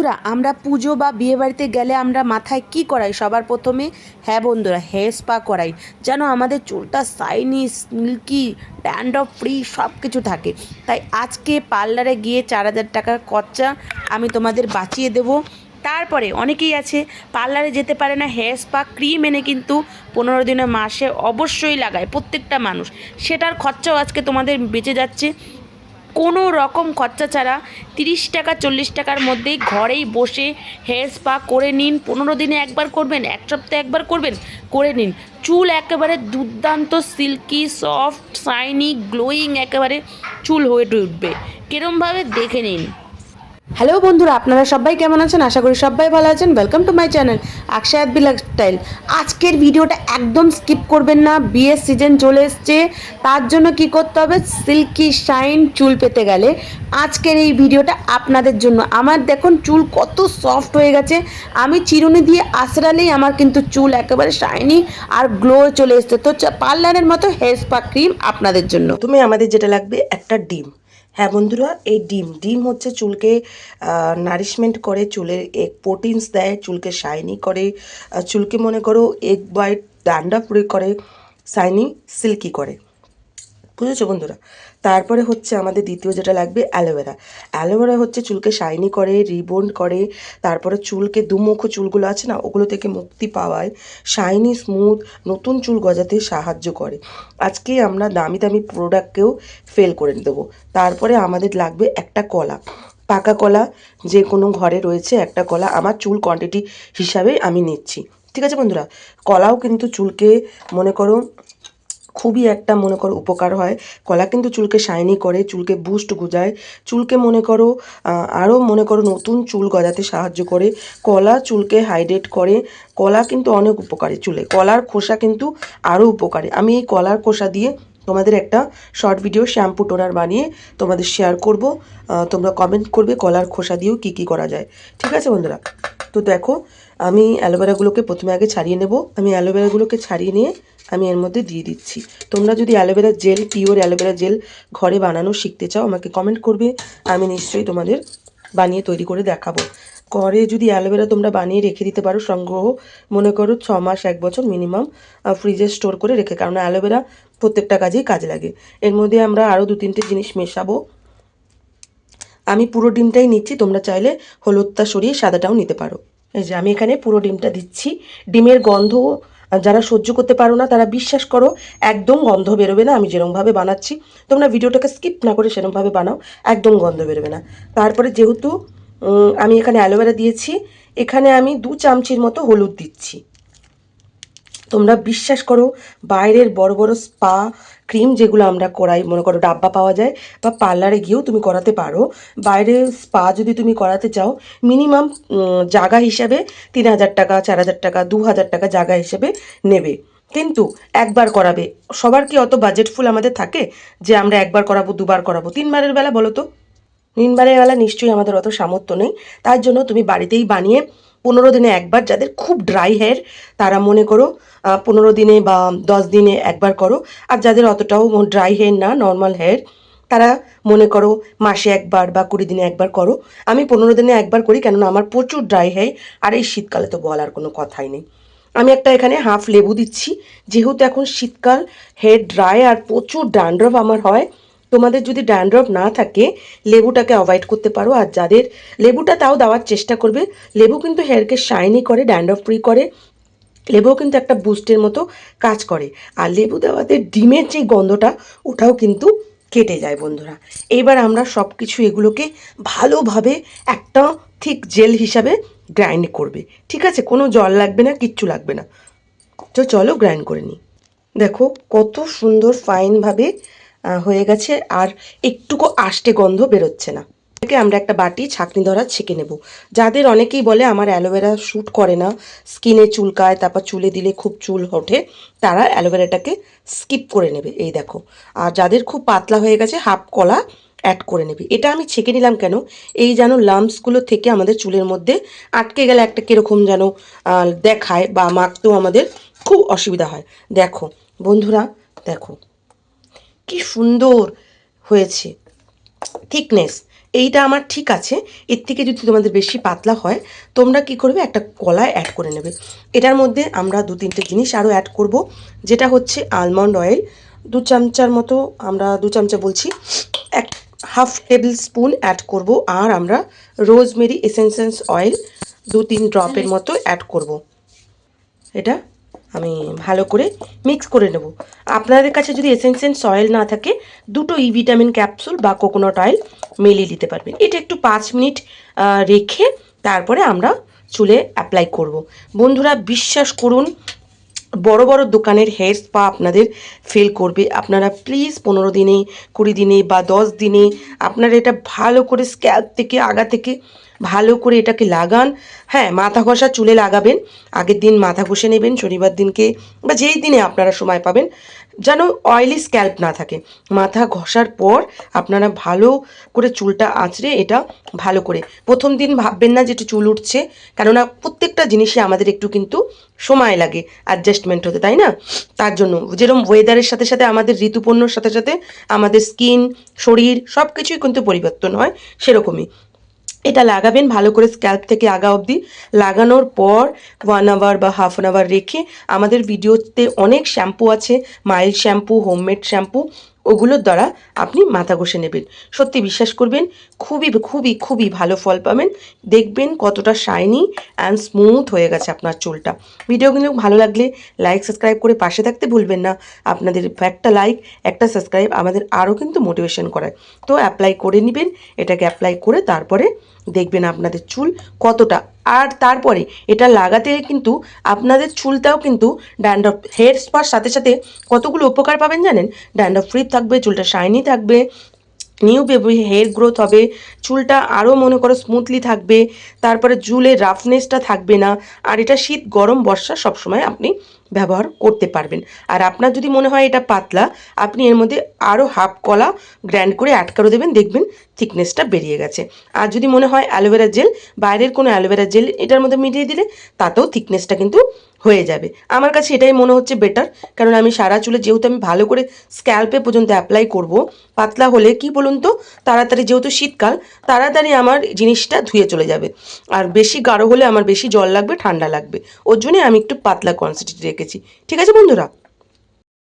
বন্ধুরা, আমরা পুজো বা বিয়েবাড়িতে গেলে আমরা মাথায় কি করাই? সবার প্রথমে হ্যাঁ বন্ধুরা, হেয়ার স্পা করাই, যেন আমাদের চুলটা শাইনি, সিল্কি, ড্যান্ড্রফ ফ্রি সব কিছু থাকে। তাই আজকে পার্লারে গিয়ে 4,000 টাকার খরচা আমি তোমাদের বাঁচিয়ে দেবো। তারপরে অনেকেই আছে পার্লারে যেতে পারে না, হেয়ার স্পা ক্রিম এনে কিন্তু 15 দিনে মাসে অবশ্যই লাগায় প্রত্যেকটা মানুষ। সেটার খরচাও আজকে তোমাদের বেঁচে যাচ্ছে। কোনো রকম খরচা ছাড়া 30 টাকা 40 টাকার মধ্যেই ঘরেই বসে হেয়ার স্পা করে নিন। 15 দিনে একবার করবেন, এক সপ্তাহে একবার করবেন, করে নিন। চুল একেবারে দুর্দান্ত সিল্কি, সফট, শাইনি, গ্লোয়িং একেবারে চুল হয়ে উঠবে। কিরমভাবে দেখে নিন। হ্যালো বন্ধুরা, আপনারা সবাই কেমন আছেন? আশা করি সবাই ভালো আছেন। ওয়েলকাম টু মাই চ্যানেল আকশায়াত বিলাগ স্টাইল। আজকের ভিডিওটা একদম স্কিপ করবেন না। বিয়ের সিজন চলে এসছে, তার জন্য কি করতে হবে? সিল্কি শাইন চুল পেতে গেলে আজকের এই ভিডিওটা আপনাদের জন্য। আমার দেখুন চুল কত সফট হয়ে গেছে, আমি চিরুনি দিয়ে আঁচড়ালেই আমার কিন্তু চুল একেবারে শাইনি আর গ্লো চলে এসছে। তো পার্লারের মতো হেয়ার স্পা ক্রিম আপনাদের জন্য। প্রথমে আমাদের যেটা লাগবে একটা ডিম। হ্যাঁ বন্ধুরা, এই ডিম হচ্ছে চুলকে নারিশমেন্ট করে, চুলের এক প্রোটিনস দেয়, চুলকে শাইনি করে, চুলকে মনে করো এগ হোয়াইট ড্যান্ড্রফ ফ্রি করে, শাইনি সিল্কি করে। বুঝেছো বন্ধুরা? তারপরে হচ্ছে আমাদের দ্বিতীয় যেটা লাগবে অ্যালোভেরা। অ্যালোভেরা হচ্ছে চুলকে শাইনি করে, রিবন্ড করে, তারপরে চুলকে দুমুখো চুলগুলো আছে না, ওগুলো থেকে মুক্তি পাওয়ায় শাইনি স্মুথ নতুন চুল গজাতে সাহায্য করে। আজকে আমরা দামি দামি প্রোডাক্টকেও ফেল করে দেবো। তারপরে আমাদের লাগবে একটা কলা, পাকা কলা, যে কোনো ঘরে রয়েছে একটা কলা। আমার চুল কোয়ান্টিটি হিসাবে আমি নিচ্ছি, ঠিক আছে বন্ধুরা? কলাও কিন্তু চুলকে মনে করো খুবই একটা মনে করো উপকার হয়। কলা কিন্তু চুলকে শাইনি করে, চুলকে বুস্ট গজায়, চুলকে মনে করো আরও মনে করো নতুন চুল গজাতে সাহায্য করে। কলা চুলকে হাইড্রেট করে, কলা কিন্তু অনেক উপকারী চুলে। কলার খোসা কিন্তু আরও উপকারী। আমি এই কলার খোসা দিয়ে তোমাদের একটা শর্ট ভিডিও শ্যাম্পু টোনার বানিয়ে তোমাদের শেয়ার করব। তোমরা কমেন্ট করবে কলার খোসা দিয়েও কী কী করা যায়, ঠিক আছে বন্ধুরা? তো দেখো, আমি অ্যালোভেরাগুলোকে প্রথমে আগে ছাড়িয়ে নেব। আমি অ্যালোভেরাগুলোকে ছাড়িয়ে নিয়ে আমি এর মধ্যে দিয়ে দিচ্ছি। তোমরা যদি aloe vera gel, pure aloe vera gel ঘরে বানানো শিখতে চাও, আমাকে কমেন্ট করবে, আমি নিশ্চয়ই তোমাদের বানিয়ে তৈরি করে দেখাবো। ঘরে যদি অ্যালোভেরা তোমরা বানিয়ে রেখে দিতে পারো সংগ্রহ, মনে করো 6 মাস 1 বছর মিনিমাম ফ্রিজে স্টোর করে রেখে, কারণ অ্যালোভেরা প্রত্যেকটা কাজেই কাজে লাগে। এর মধ্যে আমরা আরও 2-3টে জিনিস মেশাবো। আমি পুরো ডিমটাই নিচ্ছি, তোমরা চাইলে হলুদটা সরিয়ে সাদাটাও নিতে পারো। এই যে আমি এখানে পুরো ডিমটা দিচ্ছি। ডিমের গন্ধ যারা সহ্য করতে পারো না তারা বিশ্বাস করো একদম গন্ধ বেরোবে না। আমি যেরকমভাবে বানাচ্ছি, তোমরা ভিডিওটাকে স্কিপ না করে সেরকমভাবে বানাও, একদম গন্ধ বেরোবে না। তারপরে যেহেতু আমি এখানে অ্যালোভেরা দিয়েছি, এখানে আমি 2 চামচির মতো হলুদ দিচ্ছি। তোমরা বিশ্বাস করো, বাইরের বড় বড় স্পা ক্রিম যেগুলো আমরা করাই, মনে করো ডাব্বা পাওয়া যায়, বা পার্লারে গিয়েও তুমি করাতে পারো। বাইরে স্পা যদি তুমি করাতে চাও, মিনিমাম জায়গা হিসাবে 3,000 টাকা, 4,000 টাকা, 2,000 টাকা জায়গা হিসেবে নেবে। কিন্তু একবার করাবে। সবার কি অত বাজেটফুল আমাদের থাকে যে আমরা একবার করাবো, দুবার করাবো, 3বারের বেলা বলো তো? 3বারের বেলা নিশ্চয়ই আমাদের অত সামর্থ্য নেই। তার জন্য তুমি বাড়িতেই বানিয়ে 15 দিনে একবার, যাদের খুব ড্রাই হেয়ার তারা মনে করো 15 দিনে বা 10 দিনে একবার করো। আর যাদের অতটাও ড্রাই হেয়ার না, নর্মাল হেয়ার, তারা মনে করো মাসে একবার বা 20 দিনে একবার করো। আমি 15 দিনে একবার করি, কেননা আমার প্রচুর ড্রাই হেয়ার। আর এই শীতকালে তো বলার কোনো কথাই নেই। আমি একটা এখানে হাফ লেবু দিচ্ছি, যেহেতু এখন শীতকাল, হেয়ার ড্রাই আর প্রচুর ড্যান্ড্রফ আমার হয়। তোমাদের যদি ড্যান্ড্রফ না থাকে, লেবুটাকে অ্যাভয়েড করতে পারো। আর যাদের লেবুটা তাও দেওয়ার চেষ্টা করবে। লেবু কিন্তু হেয়ারকে শাইনি করে, ড্যান্ড্রফ ফ্রি করে। লেবুও কিন্তু একটা বুস্টের মতো কাজ করে। আর লেবু দেওয়াতে ডিমের যে গন্ধটা, ওটাও কিন্তু কেটে যায় বন্ধুরা। এবার আমরা সব কিছু এগুলোকে ভালোভাবে একটা ঠিক জেল হিসাবে গ্রাইন্ড করবে, ঠিক আছে? কোনো জল লাগবে না, কিচ্ছু লাগবে না। তো চলো গ্রাইন্ড করে নিই। দেখো কত সুন্দর ফাইনভাবে হয়ে গেছে, আর একটুকু আষ্টে গন্ধ বেরোচ্ছে না। এটাকে আমরা একটা বাটি ছাঁকনি ধরা ছেঁকে নেব। যাদের অনেকেই বলে আমার অ্যালোভেরা শ্যুট করে না, স্কিনে চুলকায়, তারপর চুলে দিলে খুব চুল ওঠে, তারা অ্যালোভেরাটাকে স্কিপ করে নেবে। এই দেখো। আর যাদের খুব পাতলা হয়ে গেছে, হাফ কলা অ্যাড করে নেবে। এটা আমি ছেঁকে নিলাম কেন, এই যেন লাম্পসগুলো থেকে আমাদের চুলের মধ্যে আটকে গেলে একটা কীরকম যেন দেখায়, বা মাখতেও আমাদের খুব অসুবিধা হয়। দেখো বন্ধুরা, দেখো কি সুন্দর হয়েছে থিকনেস। এইটা আমার ঠিক আছে। এর থেকে যদি তোমাদের বেশি পাতলা হয় তোমরা কি করবে, একটা কলা অ্যাড করে নেবে। এটার মধ্যে আমরা 2-3টে জিনিস আরও অ্যাড করব, যেটা হচ্ছে আলমন্ড অয়েল 2 চামচার মতো, আমরা 2 চামচা বলছি, এক হাফ টেবিল স্পুন অ্যাড করব। আর আমরা রোজমেরি এসেন্সেন্স অয়েল 2-3 ড্রপের মতো অ্যাড করব। এটা আমি ভালো করে মিক্স করে নেব। আপনাদের কাছে যদি এসেন্সেন্স অয়েল না থাকে 2টো ই ভিটামিন ক্যাপসুল বা কোকোনাট অয়েল মিলিয়ে দিতে পারবেন। এটা একটু 5 মিনিট রেখে তারপরে আমরা চুলে অ্যাপ্লাই করব। বন্ধুরা বিশ্বাস করুন, বড় বড় দোকানের হেয়ার স্পা আপনাদের ফেল করবে। আপনারা প্লিজ 15 দিনে, 20 দিনে বা 10 দিনে আপনারা এটা ভালো করে স্ক্যাল্প থেকে আগা থেকে ভালো করে এটাকে লাগান। হ্যাঁ, মাথা ঘষা চুলে লাগাবেন, আগের দিন মাথা ঘষে নেবেন, শনিবার দিনকে বা যেই দিনে আপনারা সময় পাবেন, যেন অয়েলি স্ক্যাল্প না থাকে। মাথা ঘষার পর আপনারা ভালো করে চুলটা আঁচড়ে এটা ভালো করে, প্রথম দিন ভাববেন না যে একটু চুল উঠছে, কেননা প্রত্যেকটা জিনিসে আমাদের একটু কিন্তু সময় লাগে অ্যাডজাস্টমেন্ট হতে, তাই না? তার জন্য যেরকম ওয়েদারের সাথে সাথে আমাদের ঋতুপূর্ণর সাথে সাথে আমাদের স্কিন, শরীর সব কিছুই কিন্তু পরিবর্তন হয়, সেরকমই এটা লাগাবেন ভালো করে স্ক্যাল্প থেকে আগা অবধি। লাগানোর পর 1 আওয়ার বা হাফ অ্যান আওয়ার রেখে, আমাদের ভিডিওতে অনেক শ্যাম্পু আছে, মাইল্ড শ্যাম্পু, হোমমেড শ্যাম্পু, ওগুলোর দ্বারা আপনি মাথা ঘষে নেবেন। সত্যি বিশ্বাস করবেন, খুবই খুবই খুবই ভালো ফল পাবেন। দেখবেন কতটা শাইনি অ্যান্ড স্মুথ হয়ে গেছে আপনার চুলটা। ভিডিওগুলো ভালো লাগলে লাইক সাবস্ক্রাইব করে পাশে থাকতে ভুলবেন না। আপনাদের একটা লাইক, একটা সাবস্ক্রাইব আমাদের আরও কিন্তু মোটিভেশন করায়। তো অ্যাপ্লাই করে নেবেন, এটাকে অ্যাপ্লাই করে তারপরে দেখবেন আপনাদের চুল কতটা। আর তারপরে এটা লাগাতে কিন্তু আপনাদের চুলটাও কিন্তু ড্যান্ড্রফ, হেয়ার স্পার সাথে সাথে কতগুলো উপকার পাবেন জানেন? ড্যান্ড্রফ ফ্রি থাকবে, চুলটা শাইনি থাকবে, নিউ বেবি হেয়ার গ্রোথ হবে, চুলটা আরও মনে করো স্মুথলি থাকবে, তারপরে চুলের রাফনেসটা থাকবে না। আর এটা শীত, গরম, বর্ষা সবসময় আপনি ব্যবহার করতে পারবেন। আর আপনার যদি মনে হয় এটা পাতলা, আপনি এর মধ্যে আরও হাফ কলা গ্র্যান্ড করে অ্যাড করে দেবেন, দেখবেন থিকনেসটা বেরিয়ে গেছে। আর যদি মনে হয় অ্যালোভেরা জেল, বাইরের কোনো অ্যালোভেরা জেল এটার মধ্যে মিলিয়ে দিলে তাতেও থিকনেসটা কিন্তু হয়ে যাবে। আমার কাছে এটাই মনে হচ্ছে বেটার, কারণ আমি সারা চুলে যেহেতু আমি ভালো করে স্ক্যাল্পে পর্যন্ত অ্যাপ্লাই করব, পাতলা হলে কি বলুন তো, তাড়াতাড়ি যেহেতু শীতকাল, তাড়াতাড়ি আমার জিনিসটা ধুয়ে চলে যাবে। আর বেশি গাঢ় হলে আমার বেশি জল লাগবে, ঠান্ডা লাগবে, ওর জন্যে আমি একটু পাতলা কোয়ান্টিটি রেখেছি। ঠিক আছে বন্ধুরা?